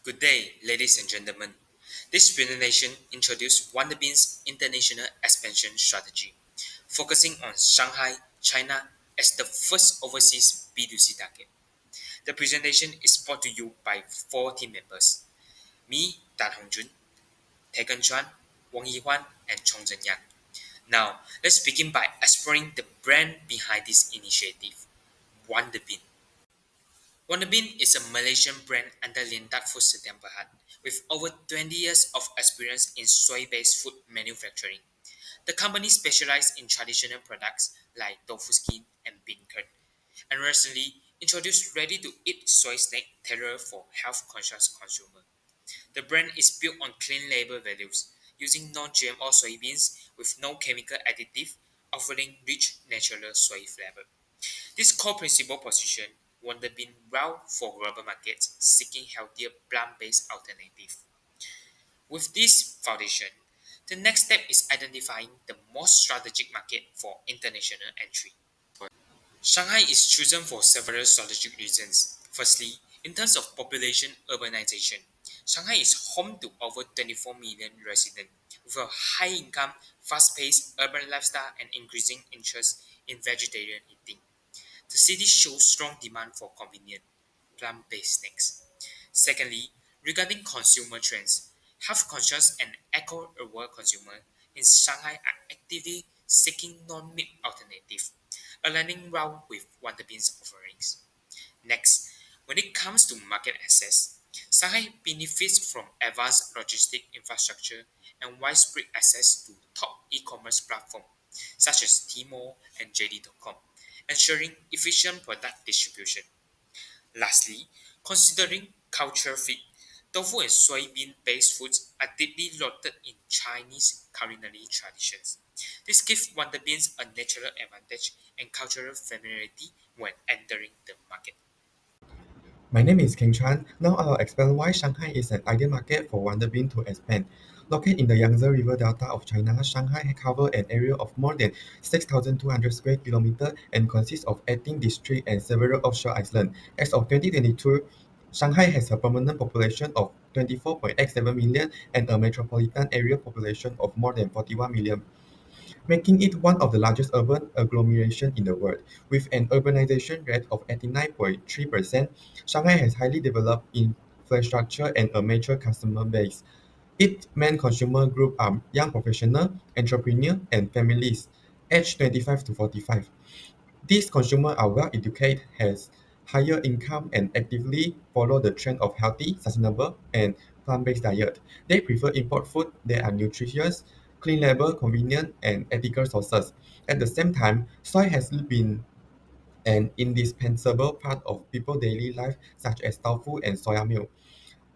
Good day, ladies and gentlemen. This presentation introduces WonderBean's international expansion strategy, focusing on Shanghai, China as the first overseas B2C target. The presentation is brought to you by four team members: me, Dan Hongjun, Taegan Chuan, Wang Yihuan, and Chong Zhen Yan. Now, let's begin by exploring the brand behind this initiative, WonderBean. WonderBean is a Malaysian brand under Lindak Food Sdn Bhd with over 20 years of experience in soy-based food manufacturing. The company specializes in traditional products like tofu skin and bean curd, and recently introduced ready-to-eat soy snack tailored for health-conscious consumers. The brand is built on clean label values, using non-GMO soybeans with no chemical additive, offering rich natural soy flavor. This core principle position WonderBean well for global markets seeking healthier plant-based alternatives. With this foundation, the next step is identifying the most strategic market for international entry. Shanghai is chosen for several strategic reasons. Firstly, in terms of population urbanization, Shanghai is home to over 24 million residents with a high income, fast paced urban lifestyle and increasing interest in vegetarian eating. The city shows strong demand for convenient, plant-based snacks. Secondly, regarding consumer trends, health-conscious and eco-aware consumers in Shanghai are actively seeking non-meat alternatives, aligning well with WonderBean's offerings. Next, when it comes to market access, Shanghai benefits from advanced logistic infrastructure and widespread access to top e-commerce platforms such as Tmall and JD.com, ensuring efficient product distribution. Lastly, considering culture fit, tofu and soybean-based foods are deeply rooted in Chinese culinary traditions. This gives Wonder Beans a natural advantage and cultural familiarity when entering the market. My name is Keng Chuan. Now I'll explain why Shanghai is an ideal market for WonderBean to expand. Located in the Yangtze River Delta of China, Shanghai covers an area of more than 6,200 square kilometers and consists of 18 districts and several offshore islands. As of 2022, Shanghai has a permanent population of 24.87 million and a metropolitan area population of more than 41 million, making it one of the largest urban agglomerations in the world. With an urbanization rate of 89.3%, Shanghai has highly developed infrastructure and a mature customer base. Its main consumer group are young professionals, entrepreneurs, and families aged 25 to 45. These consumers are well educated, has higher income, and actively follow the trend of healthy, sustainable, and plant-based diet. They prefer import food that are nutritious, clean label, convenient, and ethical sources. At the same time, soy has been an indispensable part of people's daily life, such as tofu and soya milk.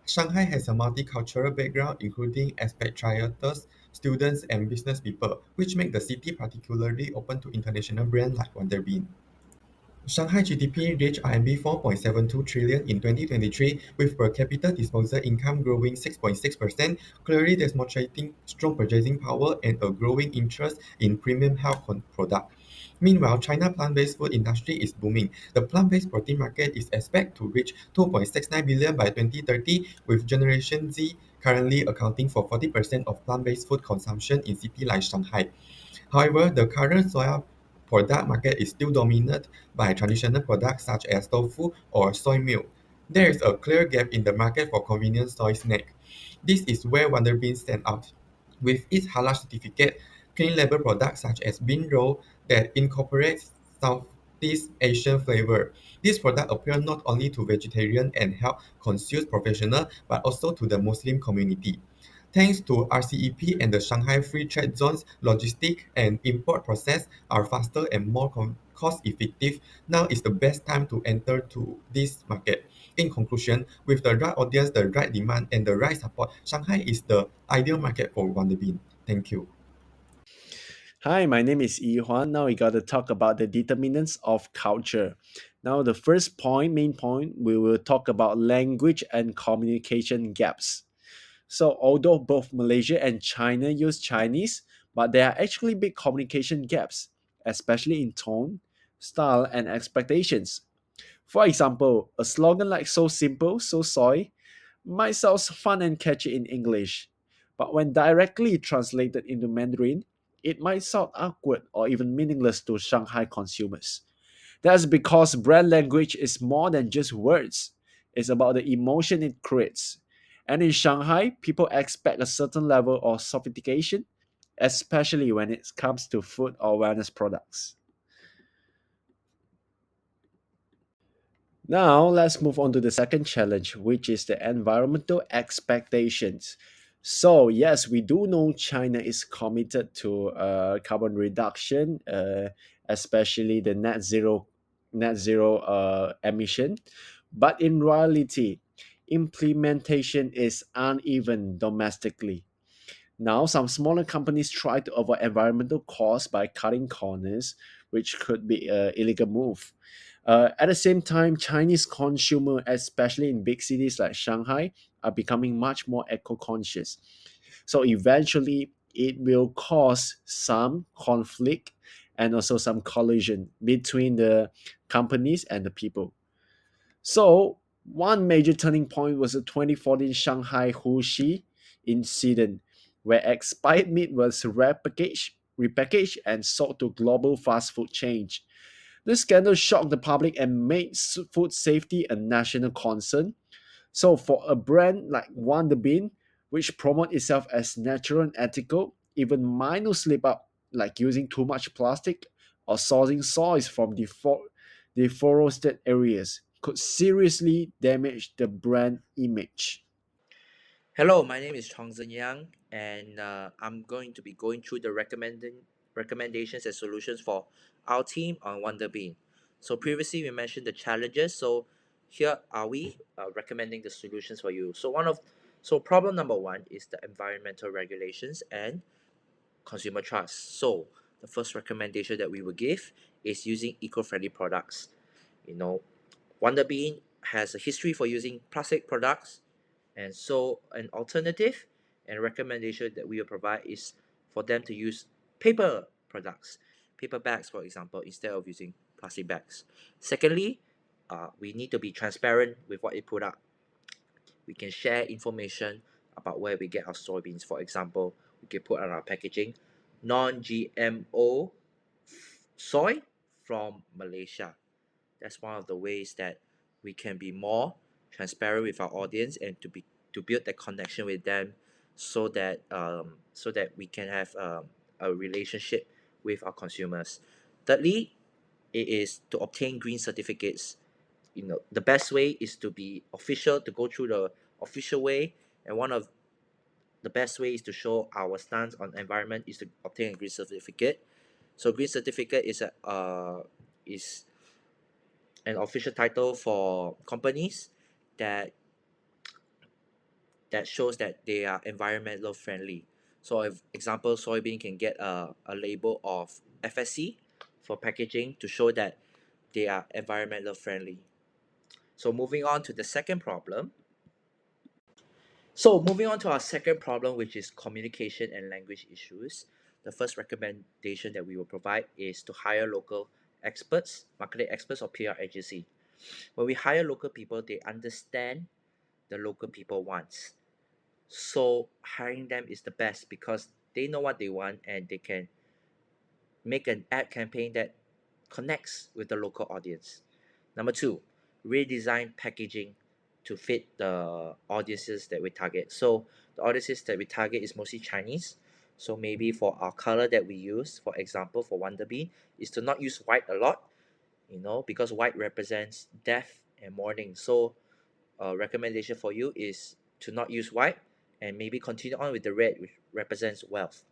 Shanghai has a multicultural background, including expatriates, students, and business people, which make the city particularly open to international brands like WonderBean. Shanghai GDP reached RMB 4.72 trillion in 2023, with per capita disposable income growing 6.6%, clearly demonstrating strong purchasing power and a growing interest in premium health products. Meanwhile, China's plant-based food industry is booming. The plant-based protein market is expected to reach 2.69 billion by 2030, with Generation Z currently accounting for 40% of plant-based food consumption in cities like Shanghai. However, the current soya product market is still dominated by traditional products such as tofu or soy milk. There is a clear gap in the market for convenient soy snack. This is where Wonder Bean stands out. With its halal certificate, clean label products such as bean roll that incorporates Southeast Asian flavor. This product appeal not only to vegetarian and health conscious professionals but also to the Muslim community. Thanks to RCEP and the Shanghai Free Trade Zone's logistic and import process are faster and more cost-effective. Now is the best time to enter to this market. In conclusion, with the right audience, the right demand, and the right support, Shanghai is the ideal market for WonderBean. Thank you. Hi, my name is Yi Huan. Now we got to talk about the determinants of culture. Now, the first point, main point, we will talk about language and communication gaps. So, although both Malaysia and China use Chinese, but there are actually big communication gaps, especially in tone, style, and expectations. For example, a slogan like "so simple, so soy" might sound fun and catchy in English, but when directly translated into Mandarin, it might sound awkward or even meaningless to Shanghai consumers. That's because brand language is more than just words, it's about the emotion it creates. And in Shanghai, people expect a certain level of sophistication, especially when it comes to food or wellness products. Now, let's move on to the second challenge, which is the environmental expectations. So, yes, we do know China is committed to carbon reduction, especially the net zero emission. But in reality, implementation is uneven domestically. Now, some smaller companies try to avoid environmental costs by cutting corners, which could be an illegal move. At the same time, Chinese consumer, especially in big cities like Shanghai, are becoming much more eco-conscious. So eventually, it will cause some conflict and also some collision between the companies and the people. So, one major turning point was the 2014 Shanghai Huxi incident, where expired meat was repackaged, and sold to global fast food chains. This scandal shocked the public and made food safety a national concern. So for a brand like WonderBean, which promote itself as natural and ethical, even minor slip up like using too much plastic or sourcing soils from deforested areas could seriously damage the brand image. Hello, my name is Chongzhen Yang, and I'm going to be going through the recommendations and solutions for our team on WonderBean. So previously we mentioned the challenges. So here are we recommending the solutions for you. So problem number one is the environmental regulations and consumer trust. So the first recommendation that we will give is using eco-friendly products. You know, WonderBean has a history for using plastic products, and so an alternative and recommendation that we will provide is for them to use paper products, paper bags, for example, instead of using plastic bags. Secondly, we need to be transparent with what we put up. We can share information about where we get our soybeans. For example, we can put on our packaging non-GMO soy from Malaysia. That's one of the ways that we can be more transparent with our audience and to build that connection with them, so that we can have a relationship with our consumers. Thirdly, it is to obtain green certificates. The best way is to be official, to go through the official way, and one of the best way is to show our stance on environment is to obtain a green certificate. So green certificate is an official title for companies that that shows that they are environmental friendly. So, if example, soybean can get a label of FSC for packaging to show that they are environmental friendly. So, moving on to the second problem. So, moving on to our second problem, which is communication and language issues. The first recommendation that we will provide is to hire local experts, marketing experts, or PR agency. When we hire local people, they understand the local people wants. So hiring them is the best because they know what they want and they can make an ad campaign that connects with the local audience. Number two, redesign packaging to fit the audiences that we target. So the audiences that we target is mostly Chinese. So maybe for our color that we use, for example, for Wonderbee, is to not use white a lot, because white represents death and mourning. So a recommendation for you is to not use white and maybe continue on with the red, which represents wealth.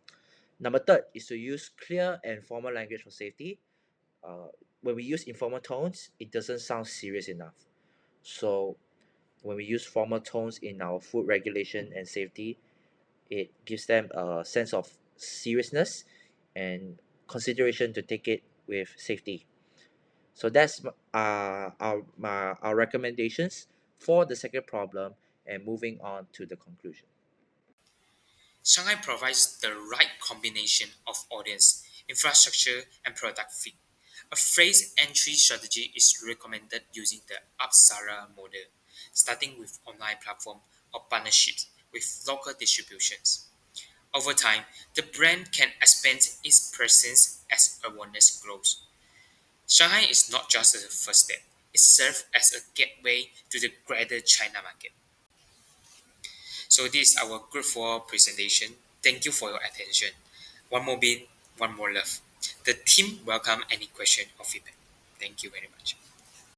Number third is to use clear and formal language for safety. Uh, when we use informal tones, it doesn't sound serious enough. So when we use formal tones in our food regulation and safety, it gives them a sense of seriousness and consideration to take it with safety. So that's our recommendations for the second problem, and moving on to the conclusion. Shanghai provides the right combination of audience, infrastructure, and product fit. A phased entry strategy is recommended using the Apsara model, starting with online platform or partnerships with local distributions. Over time, the brand can expand its presence as awareness grows. Shanghai is not just a first step, it serves as a gateway to the greater China market. So this is our Group 4 presentation. Thank you for your attention. One more bean, one more love. The team welcome any question or feedback. Thank you very much.